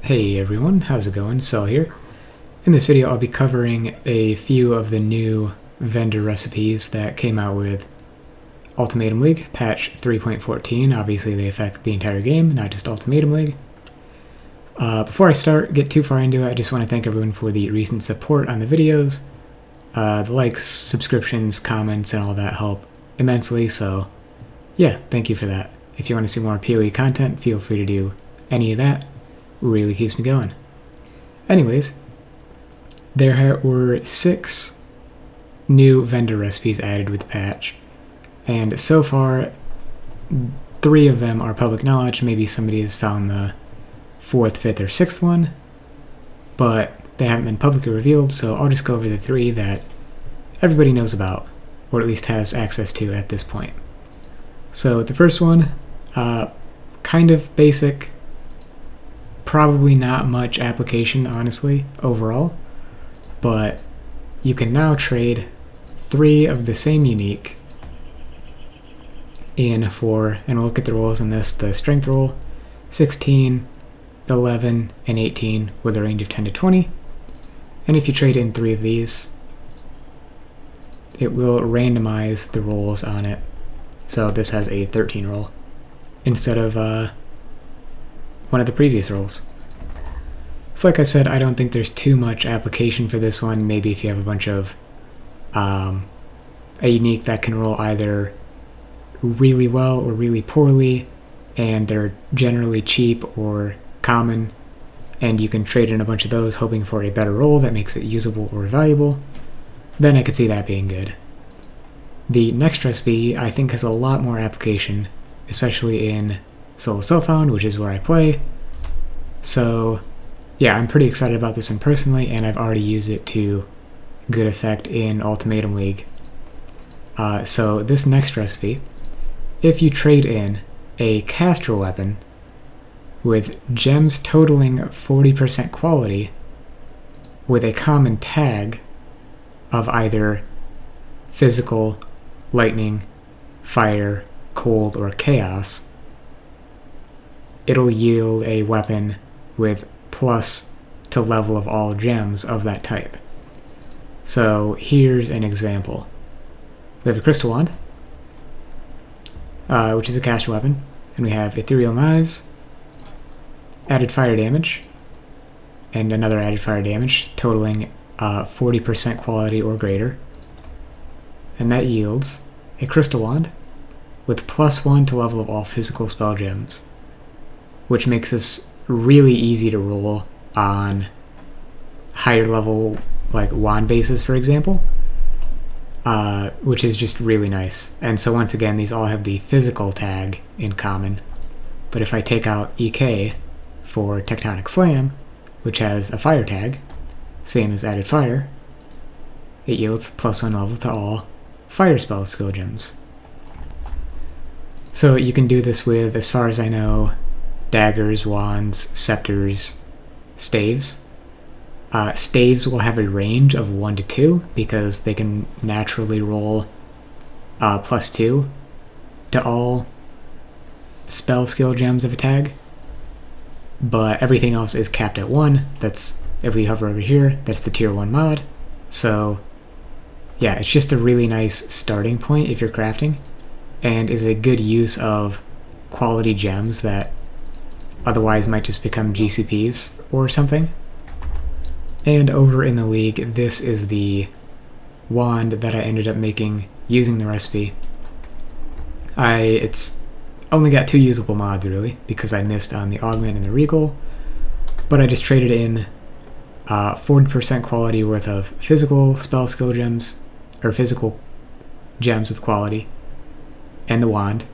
Hey everyone, how's it going? Cell here. In this video I'll be covering a few of the new vendor recipes that came out with Ultimatum League, patch 3.14. Obviously they affect the entire game, not just Ultimatum League. Before I get too far into it, I just want to thank everyone for the recent support on the videos. The likes, subscriptions, comments, and all that help immensely, so yeah, thank you for that. If you want to see more PoE content, feel free to do any of that. Really keeps me going. Anyways, there were 6 new vendor recipes added with the patch, and so far 3 of them are public knowledge. Maybe somebody has found the 4th, 5th, or 6th one, but they haven't been publicly revealed, so I'll just go over the 3 that everybody knows about, or at least has access to at this point. So the first one, kind of basic, probably not much application, honestly, overall, but you can now trade 3 of the same unique in for, and we'll look at the rolls in this, the strength roll, 16, 11, and 18 with a range of 10 to 20, and if you trade in 3 of these, it will randomize the rolls on it. So this has a 13 roll instead of one of the previous rolls. So like I said, I don't think there's too much application for this one. Maybe if you have a bunch of a unique that can roll either really well or really poorly, and they're generally cheap or common, and you can trade in a bunch of those hoping for a better roll that makes it usable or valuable, then I could see that being good. The next recipe I think has a lot more application, especially in Solo Self-Found, which is where I play. So yeah, I'm pretty excited about this one personally, and I've already used it to good effect in Ultimatum League. So this next recipe, if you trade in a caster weapon with gems totaling 40% quality with a common tag of either physical, lightning, fire, cold, or chaos, it'll yield a weapon with plus to level of all gems of that type. So here's an example. We have a crystal wand, which is a caster weapon, and we have ethereal knives, added fire damage, and another added fire damage, totaling 40% quality or greater, and that yields a crystal wand with +1 to level of all physical spell gems, which makes this really easy to roll on higher level, like wand bases, for example, which is just really nice. And so once again, these all have the physical tag in common, but if I take out EK for Tectonic Slam, which has a fire tag, same as added fire, it yields +1 level to all fire spell skill gems. So you can do this with, as far as I know, daggers, wands, scepters, staves. Staves will have a range of 1 to 2 because they can naturally roll +2 to all spell skill gems of a tag, but everything else is capped at 1. That's, if we hover over here, that's the tier 1 mod. So yeah, it's just a really nice starting point if you're crafting, and is a good use of quality gems that otherwise might just become GCPs or something. And over in the league, this is the wand that I ended up making using the recipe. It's only got 2 usable mods really, because I missed on the augment and the regal, but I just traded in 40% quality worth of physical spell skill gems, or physical gems with quality, and the wand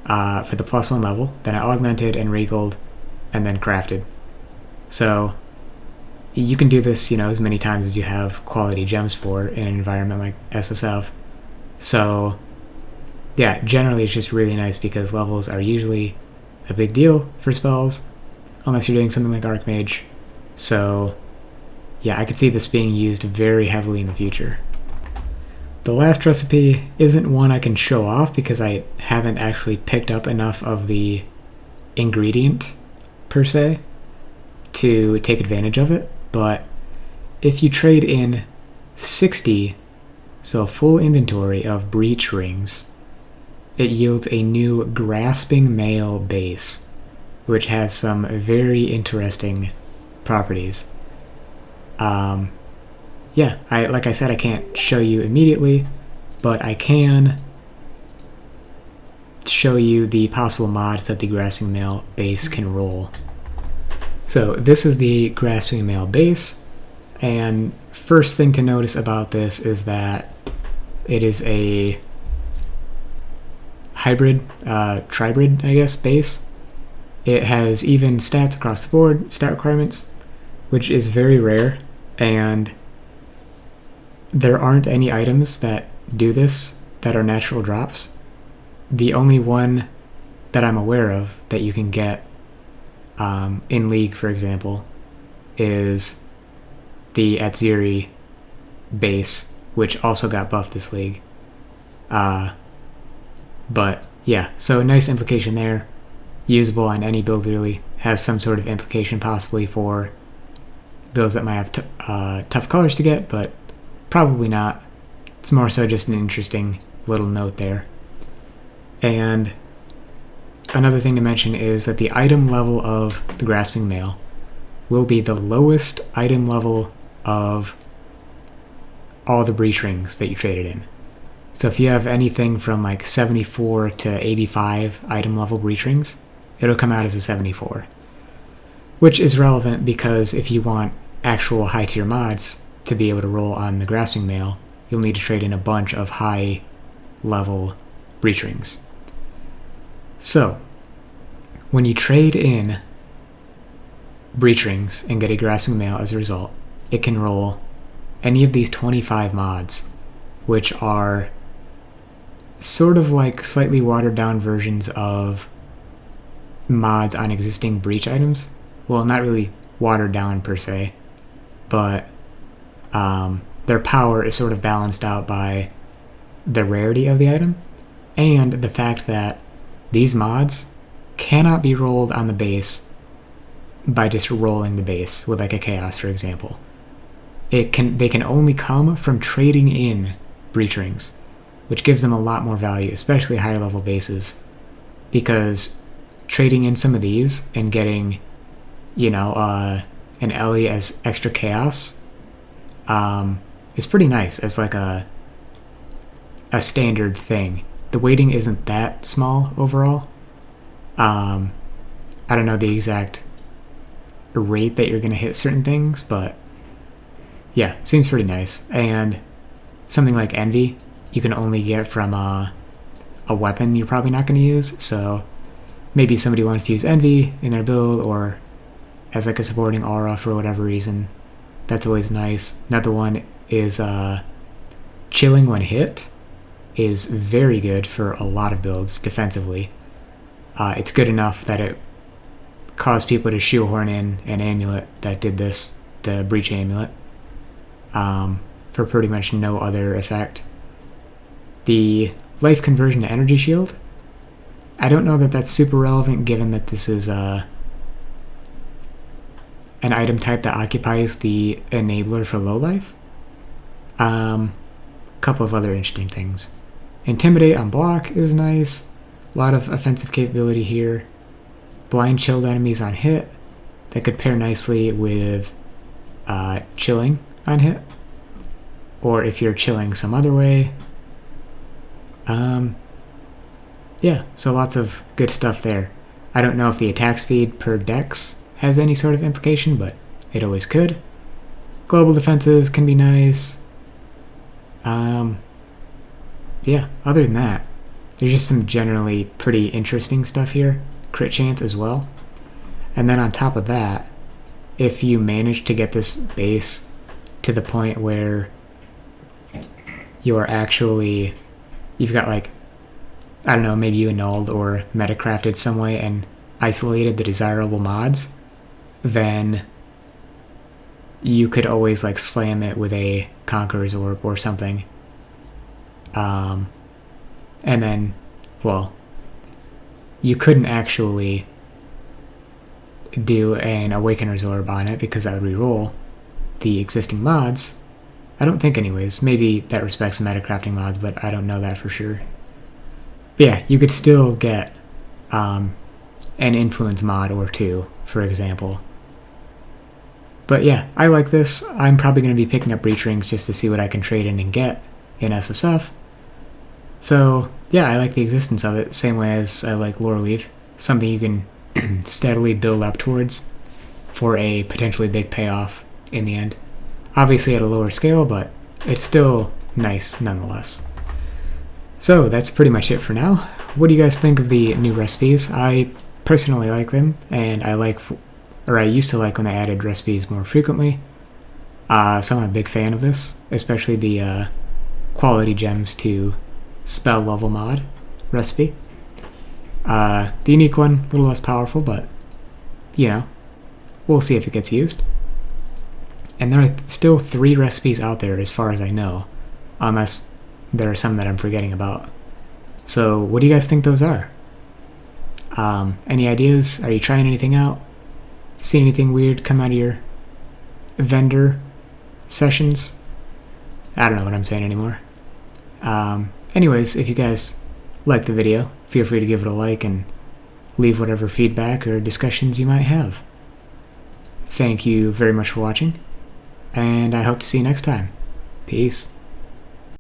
for the +1 level. Then I augmented and regaled and then crafted. So you can do this, as many times as you have quality gems for in an environment like SSF. So yeah, generally it's just really nice because levels are usually a big deal for spells, unless you're doing something like Archmage. So yeah, I could see this being used very heavily in the future. The last recipe isn't one I can show off because I haven't actually picked up enough of the ingredient per se, to take advantage of it, but if you trade in 60, so full inventory of breach rings, it yields a new grasping mail base, which has some very interesting properties. Yeah, like I said, I can't show you immediately, but I can show you the possible mods that the grasping mail base can roll. So this is the grasping mail base, and first thing to notice about this is that it is a hybrid, tribrid, I guess, base. It has even stats across the board, stat requirements, which is very rare, and there aren't any items that do this that are natural drops. The only one that I'm aware of that you can get in League, for example, is the Atziri base, which also got buffed this League. But yeah, so nice implication there. Usable on any build, really. Has some sort of implication possibly for builds that might have tough colors to get, but probably not. It's more so just an interesting little note there. And another thing to mention is that the item level of the grasping mail will be the lowest item level of all the breach rings that you traded in. So if you have anything from like 74 to 85 item level breach rings, it'll come out as a 74. Which is relevant because if you want actual high tier mods to be able to roll on the grasping mail, you'll need to trade in a bunch of high level breach rings. So, when you trade in breach rings and get a grasping mail as a result, it can roll any of these 25 mods, which are sort of like slightly watered down versions of mods on existing breach items. Well, not really watered down per se, but their power is sort of balanced out by the rarity of the item and the fact that these mods cannot be rolled on the base by just rolling the base with like a chaos, for example. They can only come from trading in breach rings, which gives them a lot more value, especially higher level bases, because trading in some of these and getting, an Ellie as extra chaos is pretty nice as like a standard thing. The weighting isn't that small overall. I don't know the exact rate that you're going to hit certain things, but yeah, seems pretty nice. And something like Envy, you can only get from a weapon you're probably not going to use, so maybe somebody wants to use Envy in their build or as like a supporting aura for whatever reason. That's always nice. Another one is Chilling when hit is very good for a lot of builds defensively. It's good enough that it caused people to shoehorn in an amulet that did this, the Breach Amulet, for pretty much no other effect. The life conversion to energy shield, I don't know that that's super relevant given that this is an item type that occupies the enabler for low life. Couple of other interesting things. Intimidate on block is nice. A lot of offensive capability here. Blind chilled enemies on hit. That could pair nicely with chilling on hit. Or if you're chilling some other way. Yeah, so lots of good stuff there. I don't know if the attack speed per dex has any sort of implication, but it always could. Global defenses can be nice. Yeah, other than that, there's just some generally pretty interesting stuff here. Crit chance as well. And then on top of that, if you manage to get this base to the point where you've got like, I don't know, maybe you annulled or metacrafted some way and isolated the desirable mods, then you could always like slam it with a Conqueror's Orb or something. And then, well, you couldn't actually do an Awakener's Orb on it because I would reroll the existing mods. I don't think anyways. Maybe that respects the metacrafting mods, but I don't know that for sure. But yeah, you could still get an influence mod or two, for example. But yeah, I like this. I'm probably going to be picking up Breach Rings just to see what I can trade in and get in SSF. So yeah, I like the existence of it, same way as I like Loreweave. Something you can steadily build up towards for a potentially big payoff in the end. Obviously at a lower scale, but it's still nice nonetheless. So that's pretty much it for now. What do you guys think of the new recipes? I personally like them, and I used to like when they added recipes more frequently. So I'm a big fan of this, especially the quality gems to spell level mod recipe. The unique one, a little less powerful, but you know, we'll see if it gets used. And there are still 3 recipes out there as far as I know, unless there are some that I'm forgetting about. So what do you guys think those are? Any ideas? Are you trying anything out? See anything weird come out of your vendor sessions? I don't know what I'm saying anymore. Anyways, if you guys like the video, feel free to give it a like and leave whatever feedback or discussions you might have. Thank you very much for watching, and I hope to see you next time. Peace.